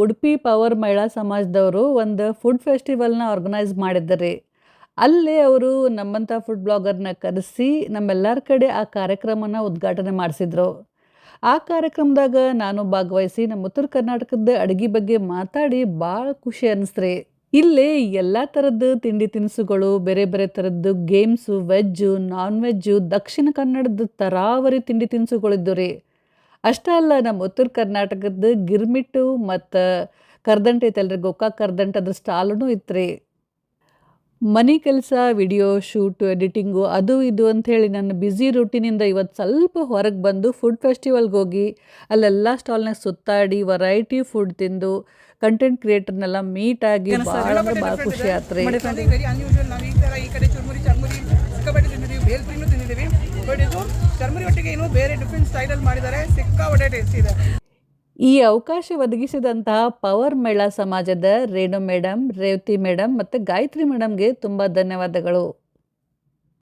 Udupi power ಮಹಿಳಾ ಸಮಾಜದವರು ಒಂದು ಫುಡ್ ಫೆಸ್ಟಿವಲ್ನ ಆರ್ಗನೈಸ್ ಮಾಡಿದ್ದಾರೆ. ಅಲ್ಲೇ ಅವರು ನಮ್ಮಂಥ ಫುಡ್ ಬ್ಲಾಗರ್ನ ಕರೆಸಿ ನಮ್ಮೆಲ್ಲರ ಕಡೆ ಆ ಕಾರ್ಯಕ್ರಮನ ಉದ್ಘಾಟನೆ ಮಾಡಿಸಿದ್ರು. ಆ ಕಾರ್ಯಕ್ರಮದಾಗ ನಾನು ಭಾಗವಹಿಸಿ ನಮ್ಮ ಉತ್ತರ ಕರ್ನಾಟಕದ ಅಡುಗೆ ಬಗ್ಗೆ ಮಾತಾಡಿ ಭಾಳ ಖುಷಿ ಅನ್ನಿಸ್ತ್ರಿ. ಇಲ್ಲೇ ಎಲ್ಲ ಥರದ್ದು ತಿಂಡಿ ತಿನಿಸುಗಳು, ಬೇರೆ ಬೇರೆ ಥರದ್ದು ಗೇಮ್ಸು, ವೆಜ್ಜು, ನಾನ್ ವೆಜ್ಜು, ದಕ್ಷಿಣ ಕನ್ನಡದ ತರಾವರಿ ತಿಂಡಿ ತಿನಿಸುಗಳಿದ್ದು ರೀ. ಅಷ್ಟೇ ಅಲ್ಲ, ನಮ್ಮ ಉತ್ತರ ಕರ್ನಾಟಕದ ಗಿರ್ಮಿಟ್ಟು ಮತ್ತು ಕರ್ದಂಟು ಐತಲ್ರಿ, ಗೋಕಾಕ್ ಕರ್ದಂಟು, ಅದ್ರ ಸ್ಟಾಲೂ ಇತ್ತು. ಮನೆ ಕೆಲಸ, ವಿಡಿಯೋ ಶೂಟು, ಎಡಿಟಿಂಗು, ಅದು ಇದು ಅಂಥೇಳಿ ನನ್ನ ಬ್ಯುಸಿ ರೂಟೀನಿಂದ ಇವತ್ತು ಸ್ವಲ್ಪ ಹೊರಗೆ ಬಂದು ಫುಡ್ ಫೆಸ್ಟಿವಲ್ಗೆ ಹೋಗಿ ಅಲ್ಲೆಲ್ಲ ಸ್ಟಾಲ್ನಾಗ ಸುತ್ತಾಡಿ ವೆರೈಟಿ ಫುಡ್ ತಿಂದು ಕಂಟೆಂಟ್ ಕ್ರಿಯೇಟರ್ನೆಲ್ಲ ಮೀಟ್ ಆಗಿ ಭಾಳ ಅಂದ್ರೆ ಭಾಳ ಖುಷಿ ಆಯ್ತು ರೀ. ಈ ಕಡೆ ಚುರ್ಮುರಿ ಚರ್ಮುರಿ ಸಿಕ್ಕಾಪಟ್ಟೆ ತಿಂದಿದ್ದೀವಿ, ಭೇಲ್ಪುರಿನೂ ತಿಂದಿದ್ದೀವಿ. ಬಟ್ ಇದು ಚರ್ಮುರಿ ಒಟ್ಟಿಗೆ ಏನು ಬೇರೆ ಡಿಫ್ರೆಂಟ್ ಸ್ಟೈಲಲ್ಲಿ ಮಾಡಿದ್ದಾರೆ, ಸಿಕ್ಕಾಪಟ್ಟೆ ಟೇಸ್ಟ್ ಇದೆ. ಈ ಅವಕಾಶ ಒದಗಿಸಿದಂತಹ ಪವರ್ ಮಹಿಳಾ ಸಮಾಜದ ರೇಣು ಮೇಡಮ್, ರೇವತಿ ಮೇಡಮ್ ಮತ್ತು ಗಾಯತ್ರಿ ಮೇಡಮ್ಗೆ ತುಂಬ ಧನ್ಯವಾದಗಳು.